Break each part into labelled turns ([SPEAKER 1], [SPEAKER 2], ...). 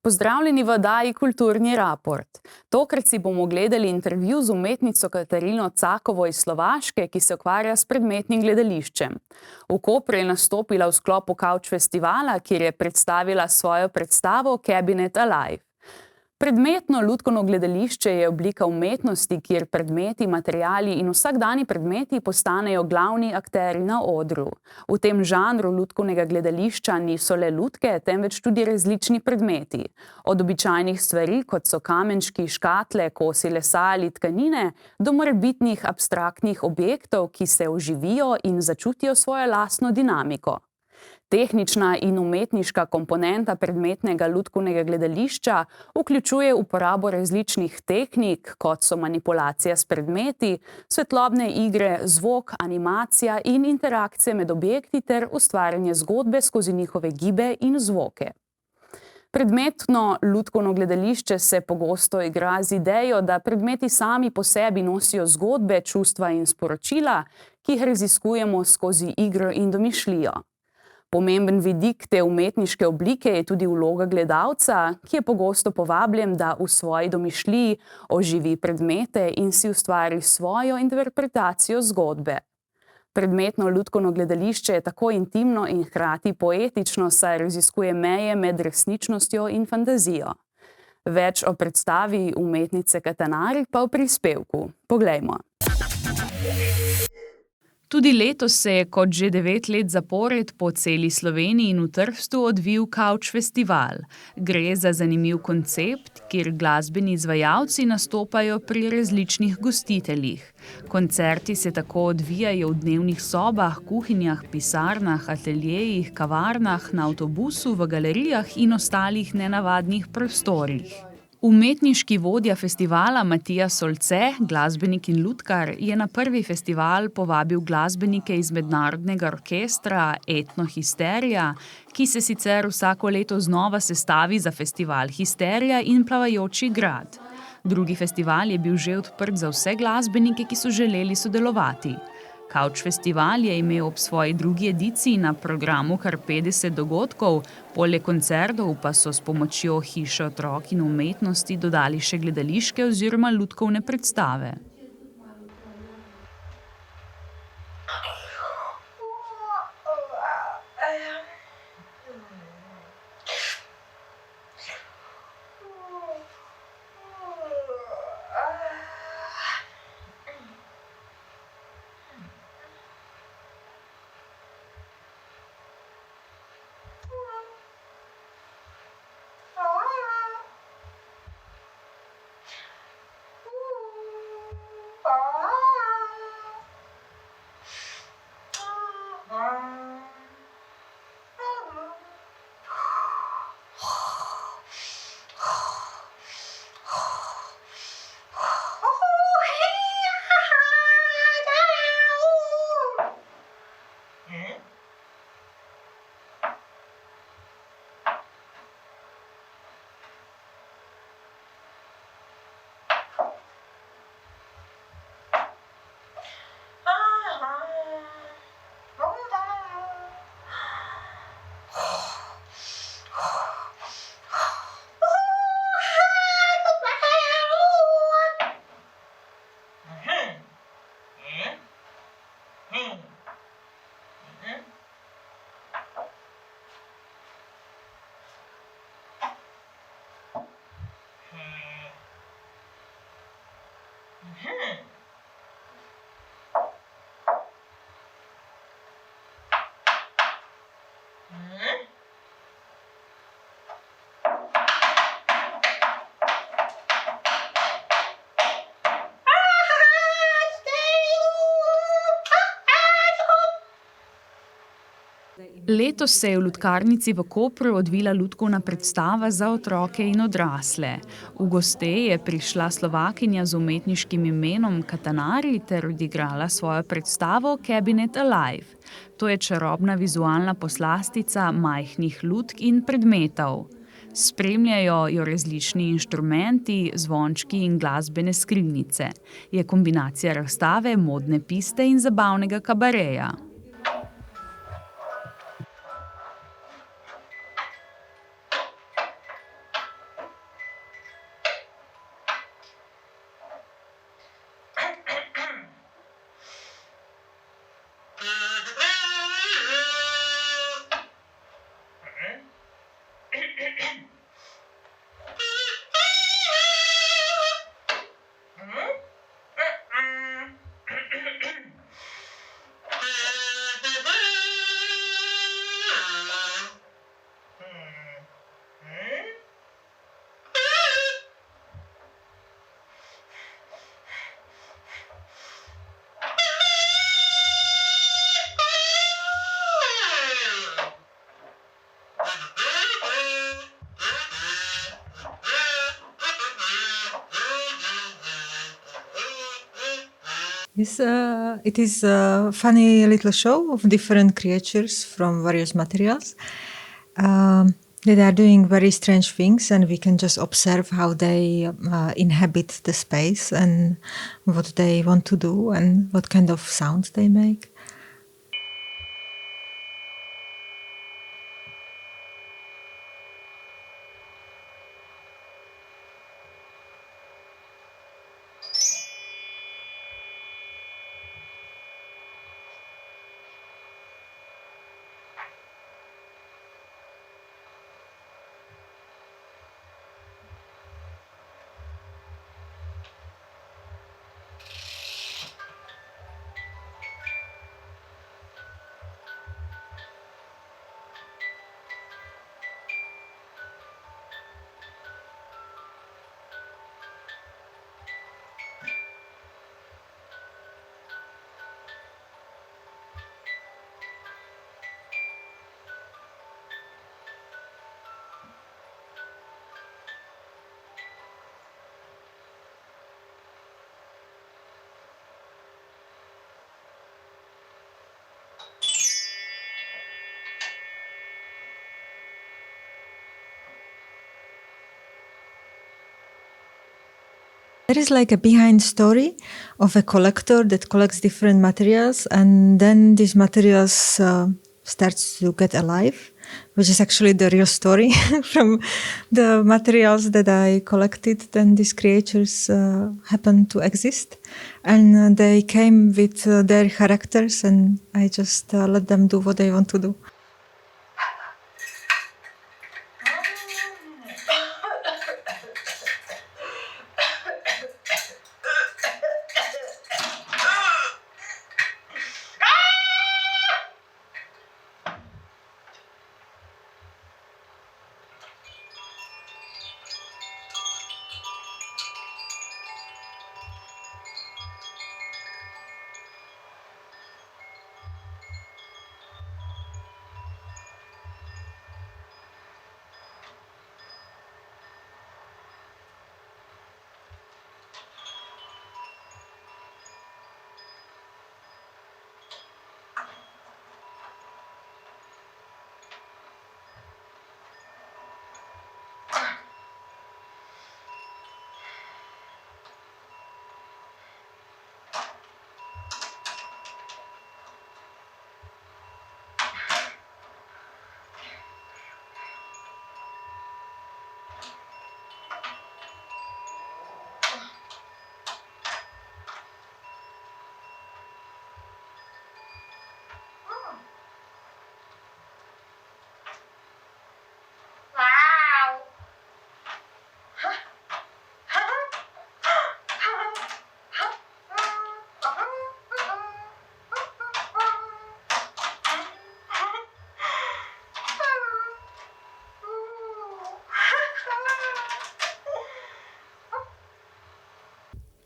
[SPEAKER 1] Pozdravljeni v oddaji Kulturni raport. Tokrat si bomo ogledali intervju z umetnico Katarino Cakovo iz Slovaške, ki se ukvarja s predmetnim gledališčem. V Kopru je nastopila v sklopu Kavč festivala, kjer je predstavila svojo predstavo Predmetno. Predmetno lutkovno gledališče je oblika umetnosti, kjer predmeti, materiali in vsakdanji predmeti postanejo glavni akteri na odru. V tem žanru lutkovnega gledališča niso le lutke, temveč tudi različni predmeti. Od običajnih stvari, kot so kamenčki, škatle, kosi lesa ali tkanine, do morebitnih abstraktnih objektov, ki se oživijo in začutijo svojo lastno dinamiko. Tehnična in umetniška komponenta predmetnega lutkovnega gledališča vključuje uporabo različnih tehnik, kot so manipulacija s predmeti, svetlobne igre, zvok, animacija in interakcije med objekti ter ustvarjanje zgodbe skozi njihove gibe in zvoke. Predmetno lutkovno gledališče se pogosto igra z idejo, da predmeti sami po sebi nosijo zgodbe, čustva in sporočila, ki jih raziskujemo skozi igro in domišljijo. Pomemben vidik te umetniške oblike je tudi vloga gledalca, ki je pogosto povabljen, da v svoji domišljiji oživi predmete in si ustvari svojo interpretacijo zgodbe. Predmetno lutkovno gledališče je tako intimno in hkrati poetično, saj raziskuje meje med resničnostjo in fantazijo. Več o predstavi umetnice Katanari pa v prispevku. Poglejmo. Tudi letos se je kot že 9 let zapored po celi Sloveniji in v Trstu odvil Kavč festival. Gre za zanimiv koncept, kjer glasbeni izvajalci nastopajo pri različnih gostiteljih. Koncerti se tako odvijajo v dnevnih sobah, kuhinjah, pisarnah, ateljejih, kavarnah, na avtobusu, v galerijah in ostalih nenavadnih prostorih. Umetniški vodja festivala Matija Solce, glasbenik in lutkar, je na prvi festival povabil glasbenike iz mednarodnega orkestra Etno Histerija, ki se sicer vsako leto znova sestavi za festival Histerija in Plavajoči grad. Drugi festival je bil že odprt za vse glasbenike, ki so želeli sodelovati. Kavč festival je imel ob svoji drugi ediciji na programu kar 50 dogodkov, poleg koncertov pa so s pomočjo Hiše otrok in umetnosti dodali še gledališke oziroma lutkovne predstave. Letos se je v lutkarnici v Kopru odvila lutkovna predstava za otroke in odrasle. V goste je prišla Slovakinja z umetniškim imenom Katanari ter odigrala svojo predstavo Predmetno. To je čarobna vizualna poslastica majhnih lutk in predmetov. Spremljajo jo različni inštrumenti, zvončki in glasbene skrinjice. Je kombinacija razstave, modne piste in zabavnega kabareja.
[SPEAKER 2] Yes, it is a funny little show of different creatures from various materials. They are doing very strange things, and we can just observe how they inhabit the space and what they want to do and what kind of sounds they make. There is like a behind story of a collector that collects different materials, and then these materials starts to get alive, which is actually the real story from the materials that I collected. Then these creatures happen to exist, and they came with their characters, and I just let them do what they want to do.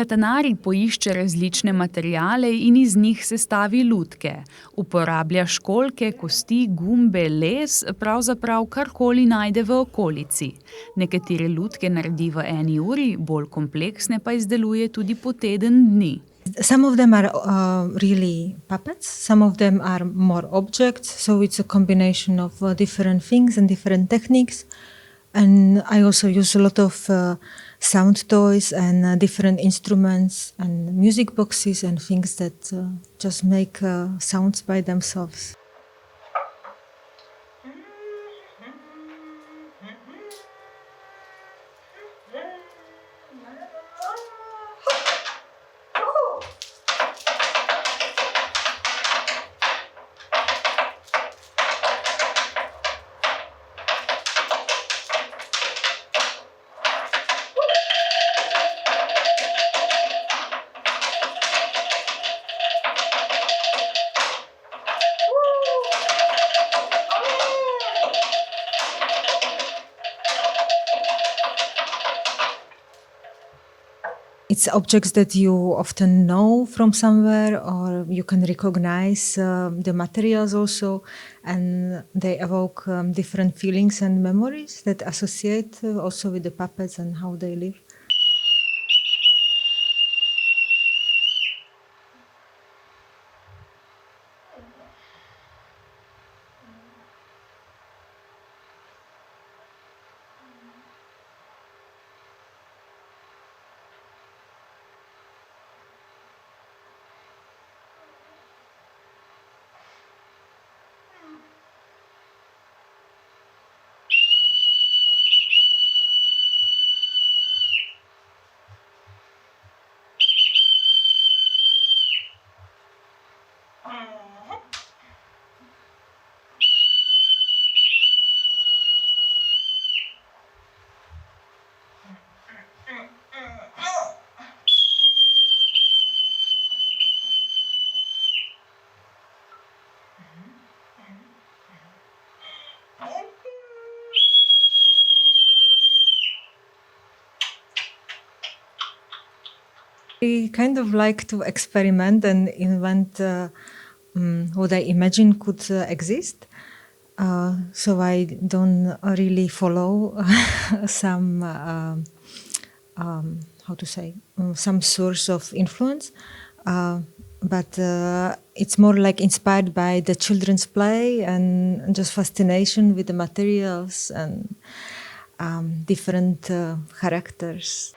[SPEAKER 1] Katanari poišče različne materiale in iz njih sestavi lutke. Uporablja školjke, kosti, gumbe, les, pravzaprav karkoli najde v okolici. Nekatere lutke naredi v 1 uri, bolj kompleksne pa izdeluje tudi po teden dni.
[SPEAKER 2] Some of them are really puppets, some of them are more objects, so it's a combination of different things and different techniques. And I also use a lot of sound toys and different instruments and music boxes and things that just make sounds by themselves. It's objects that you often know from somewhere, or you can recognize the materials also, and they evoke different feelings and memories that associate also with the puppets and how they live. I kind of like to experiment and invent what I imagine could exist. So I don't really follow some, some source of influence. But it's more like inspired by the children's play and just fascination with the materials and different characters.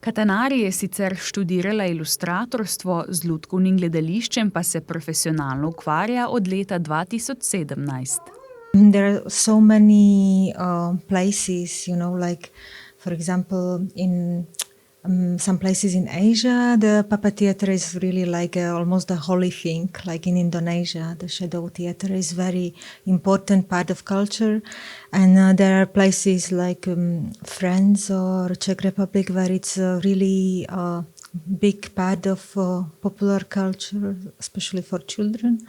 [SPEAKER 1] Katanari je sicer študirala ilustratorstvo, z lutkovnim gledališčem pa se profesionalno ukvarja od leta 2017.
[SPEAKER 2] There are so many places, like, for example, in some places in Asia, the puppet theater is really like almost a holy thing. Like in Indonesia, the shadow theater is very important part of culture. And there are places like France or Czech Republic where it's really a big part of popular culture, especially for children.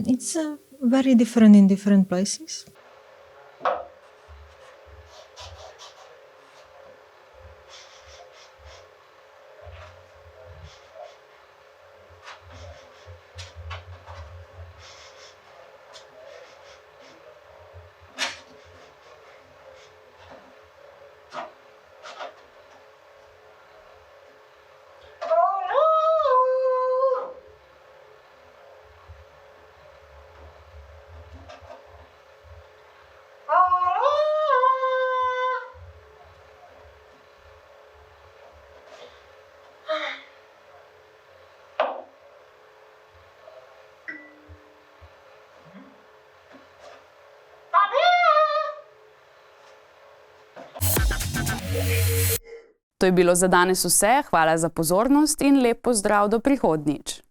[SPEAKER 2] It's very different in different places.
[SPEAKER 1] To je bilo za danes vse, hvala za pozornost in lep pozdrav do prihodnjič.